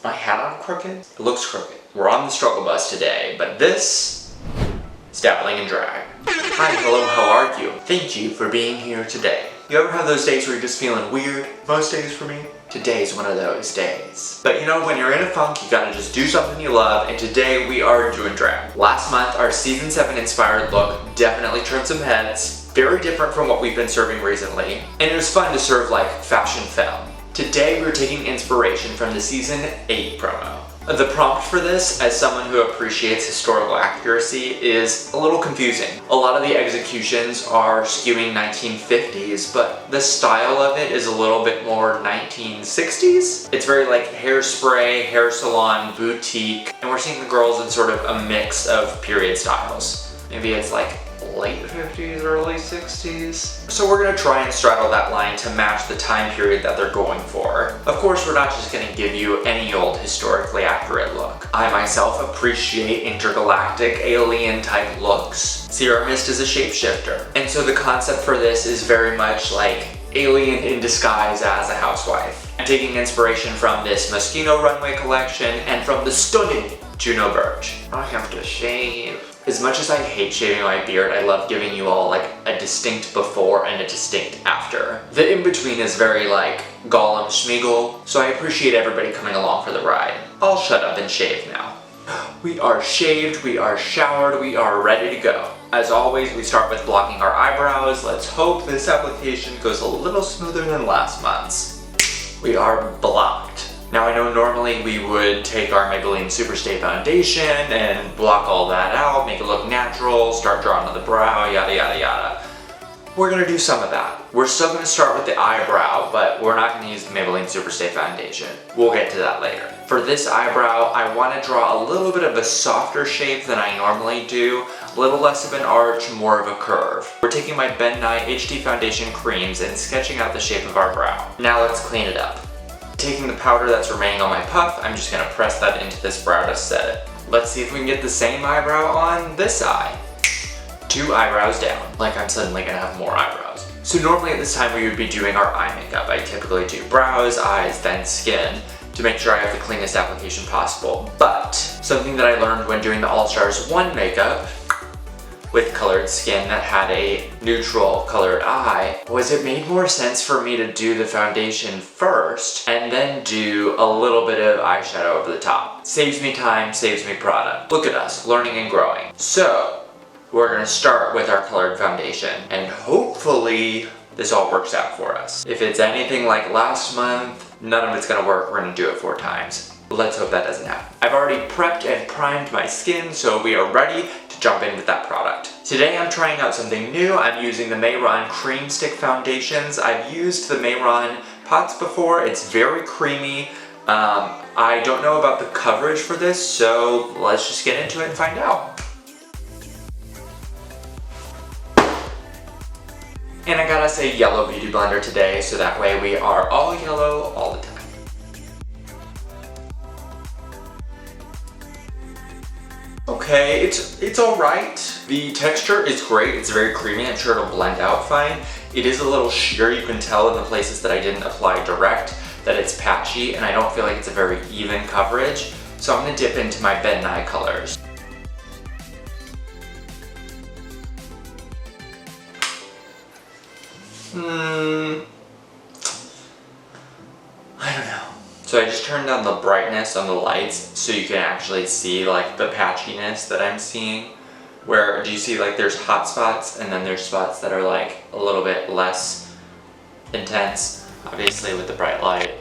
my hat on crooked? It looks crooked. We're on the struggle bus today, but this is Dabbling in Drag. Hi, hello, how are you? Thank you for being here today. You ever have those days where you're just feeling weird? Most days for me. Today's one of those days. But you know, when you're in a funk, you gotta just do something you love, and today we are doing drag. Last month, our season 7 inspired look definitely turned some heads. Very different from what we've been serving recently. And it was fun to serve like fashion femme. Today we're taking inspiration from the season 8 promo. The prompt for this, as someone who appreciates historical accuracy, is a little confusing. A lot of the executions are skewing 1950s, but the style of it is a little bit more 1960s. It's very like hairspray, hair salon, boutique, and we're seeing the girls in sort of a mix of period styles. Maybe it's like late 50s, early 60s. So we're gonna try and straddle that line to match the time period that they're going for. Of course, we're not just gonna give you any old historically accurate look. I myself appreciate intergalactic alien type looks. Sierra Mist is a shapeshifter. And so the concept for this is very much like alien in disguise as a housewife. I'm taking inspiration from this Moschino runway collection and from the stunning Juno Birch. I have to shave. As much as I hate shaving my beard, I love giving you all like a distinct before and a distinct after. The in-between is very like Gollum Schmeagol, so I appreciate everybody coming along for the ride. I'll shut up and shave now. We are shaved, we are showered, we are ready to go. As always, we start with blocking our eyebrows. Let's hope this application goes a little smoother than last month's. We are blocked. Now I know normally we would take our Maybelline Superstay foundation and block all that out, make it look natural, start drawing on the brow, yada yada yada. We're gonna do some of that. We're still gonna start with the eyebrow, but we're not gonna use the Maybelline Superstay foundation. We'll get to that later. For this eyebrow, I wanna draw a little bit of a softer shape than I normally do, a little less of an arch, more of a curve. We're taking my Ben Nye HD foundation creams and sketching out the shape of our brow. Now let's clean it up. Taking the powder that's remaining on my puff, I'm just gonna press that into this brow to set it. Let's see if we can get the same eyebrow on this eye. 2 eyebrows down, like I'm suddenly gonna have more eyebrows. So normally at this time we would be doing our eye makeup. I typically do brows, eyes, then skin to make sure I have the cleanest application possible. But something that I learned when doing the All Stars 1 makeup with colored skin that had a neutral colored eye was it made more sense for me to do the foundation first and then do a little bit of eyeshadow over the top. Saves me time, saves me product. Look at us, learning and growing. So we're gonna start with our colored foundation and hopefully this all works out for us. If it's anything like last month, none of it's gonna work. We're gonna do it 4 times. Let's hope that doesn't happen. I've already prepped and primed my skin, so we are ready to jump in with that product. Today I'm trying out something new. I'm using the Mehron Cream Stick foundations. I've used the Mehron pots before. It's very creamy. I don't know about the coverage for this, so let's just get into it and find out. And I got us a yellow beauty blender today, so that way we are all yellow all the time. Okay, it's alright. The texture is great, it's very creamy, I'm sure it'll blend out fine. It is a little sheer, you can tell in the places that I didn't apply direct that it's patchy, and I don't feel like it's a very even coverage. So I'm gonna dip into my Ben Nye colors. I don't know. So I just turned down the brightness on the lights so you can actually see like the patchiness that I'm seeing. Where, do you see like there's hot spots and then there's spots that are like a little bit less intense. Obviously with the bright light,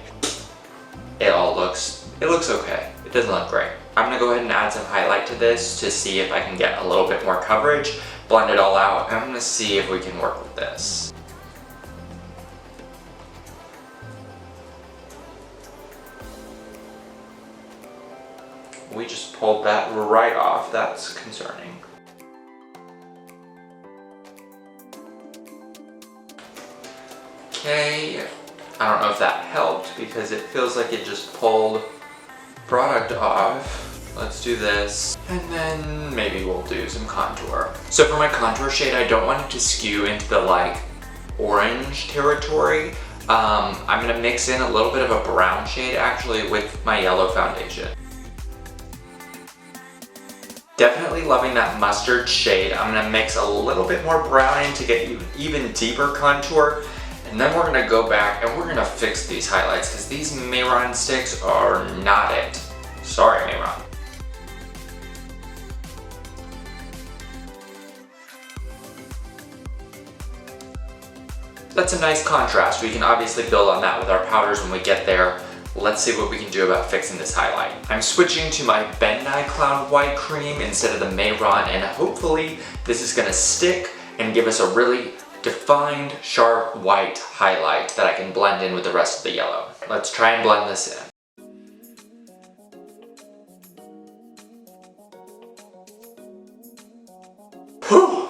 it looks okay. It doesn't look great. I'm gonna go ahead and add some highlight to this to see if I can get a little bit more coverage, blend it all out, and I'm gonna see if we can work with this. We just pulled that right off. That's concerning. Okay, I don't know if that helped because it feels like it just pulled product off. Let's do this, and then maybe we'll do some contour. So for my contour shade, I don't want it to skew into the like orange territory. I'm gonna mix in a little bit of a brown shade actually with my yellow foundation. Definitely loving that mustard shade. I'm gonna mix a little bit more brown in to get even deeper contour. And then we're gonna go back and we're gonna fix these highlights because these Mehron sticks are not it. Sorry, Mehron. That's a nice contrast. We can obviously build on that with our powders when we get there. Let's see what we can do about fixing this highlight. I'm switching to my Nye Cloud White Cream instead of the Mehron, and hopefully this is gonna stick and give us a really defined, sharp white highlight that I can blend in with the rest of the yellow. Let's try and blend this in.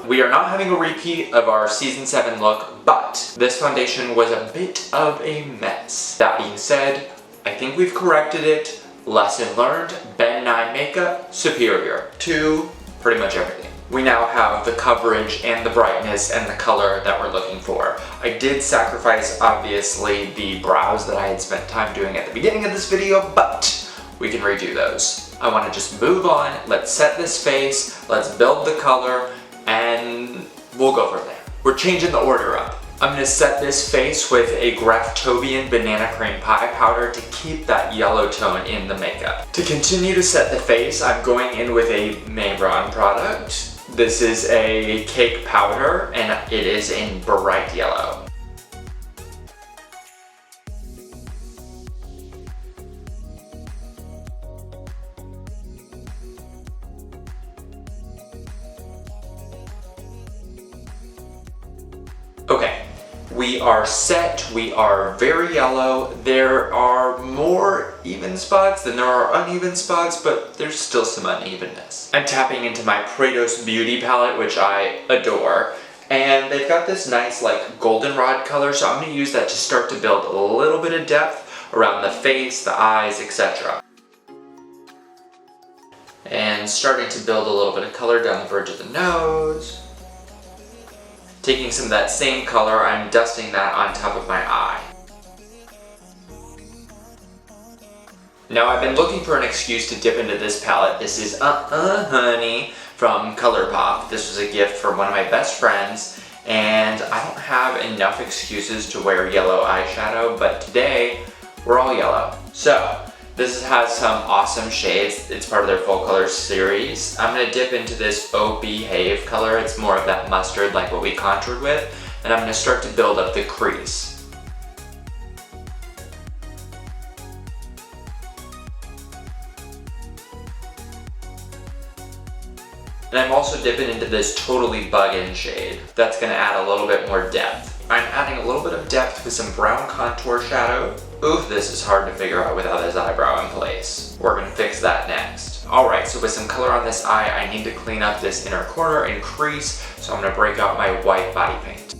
We are not having a repeat of our season 7 look, but this foundation was a bit of a mess. That being said, I think we've corrected it. Lesson learned, Ben Nye makeup, superior to pretty much everything. We now have the coverage and the brightness and the color that we're looking for. I did sacrifice, obviously, the brows that I had spent time doing at the beginning of this video, but we can redo those. I want to just move on, let's set this face, let's build the color, and we'll go from there. We're changing the order up. I'm gonna set this face with a Graftobian Banana Cream Pie powder to keep that yellow tone in the makeup. To continue to set the face, I'm going in with a Mehron product. This is a cake powder and it is in bright yellow. Okay, we are set, we are very yellow. There are more even spots than there are uneven spots, but there's still some unevenness. I'm tapping into my Prados Beauty palette, which I adore, and they've got this nice like goldenrod color, so I'm gonna use that to start to build a little bit of depth around the face, the eyes, etc. And starting to build a little bit of color down the verge of the nose. Taking some of that same color, I'm dusting that on top of my eye. Now I've been looking for an excuse to dip into this palette. This is Honey from ColourPop. This was a gift from one of my best friends, and I don't have enough excuses to wear yellow eyeshadow, but today we're all yellow. So this has some awesome shades. It's part of their full color series. I'm gonna dip into this Oh Behave color. It's more of that mustard like what we contoured with. And I'm gonna start to build up the crease. And I'm also dipping into this Totally Buggin' shade. That's gonna add a little bit more depth. I'm adding a little bit of depth with some brown contour shadow. Oof, this is hard to figure out without this eyebrow in place. We're gonna fix that next. Alright, so with some color on this eye, I need to clean up this inner corner and crease, so I'm gonna break out my white body paint.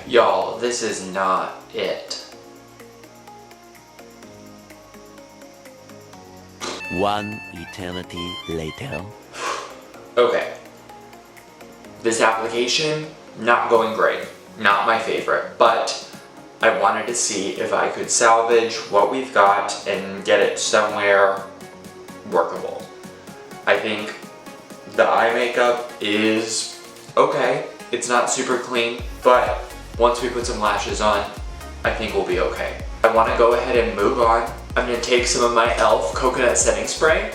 Y'all, this is not it. One eternity later. Okay. This application, not going great. Not my favorite, but I wanted to see if I could salvage what we've got and get it somewhere workable. I think the eye makeup is okay. It's not super clean, but once we put some lashes on, I think we'll be okay. I want to go ahead and move on. I'm going to take some of my e.l.f. coconut setting spray.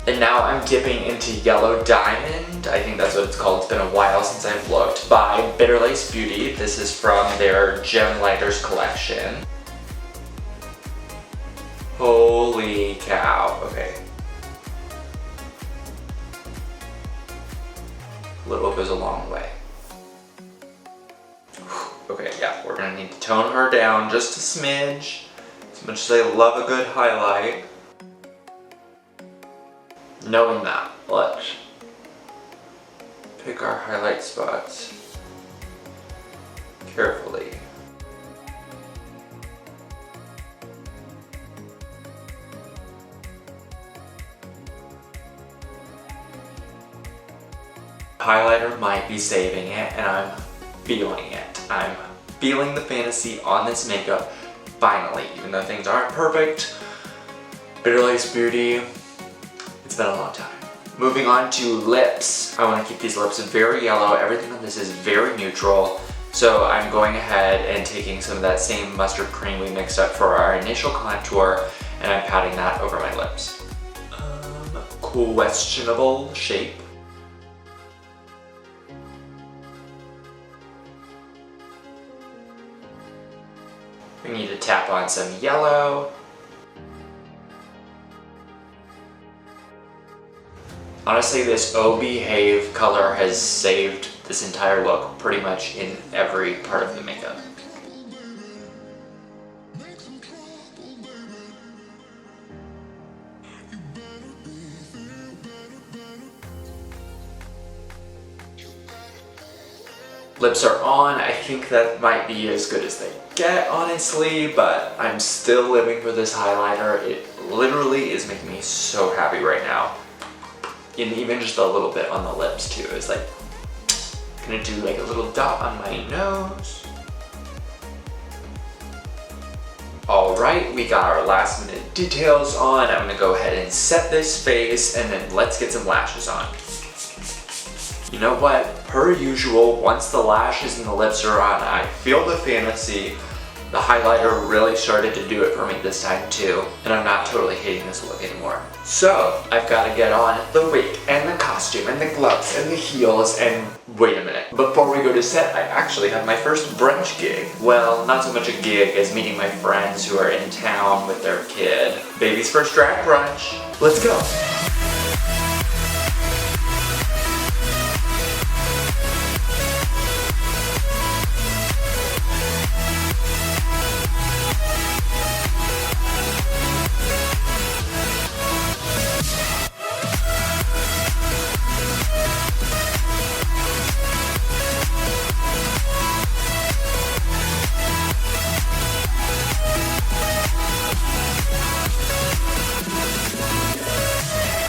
And now I'm dipping into Yellow Diamond. I think that's what it's called. It's been a while since I've looked. By Bitter Lace Beauty. This is from their Gem Lighters collection. Holy cow. Okay. A little goes a long way. Okay, yeah, we're gonna need to tone her down just a smidge. As much as I love a good highlight. Knowing that, let's pick our highlight spots carefully. Highlighter might be saving it, and I'm feeling it. I'm feeling the fantasy on this makeup finally, even though things aren't perfect. Bitter Lace Beauty, it's been a long time. Moving on to lips. I want to keep these lips very yellow. Everything on this is very neutral. So I'm going ahead and taking some of that same mustard cream we mixed up for our initial contour, and I'm patting that over my lips. Questionable shape. We need to tap on some yellow. Honestly, this Oh Behave color has saved this entire look pretty much in every part of the makeup. Lips are on. I think that might be as good as they get, honestly, but I'm still living for this highlighter. It literally is making me so happy right now. And even just a little bit on the lips too. It's like, gonna do like a little dot on my nose. All right, we got our last minute details on. I'm gonna go ahead and set this face, and then let's get some lashes on. You know what? Per usual, once the lashes and the lips are on, I feel the fantasy. The highlighter really started to do it for me this time too, and I'm not totally hating this look anymore. So, I've got to get on the wig, and the costume, and the gloves, and the heels, and wait a minute. Before we go to set, I actually have my first brunch gig. Well, not so much a gig as meeting my friends who are in town with their kid. Baby's first drag brunch. Let's go.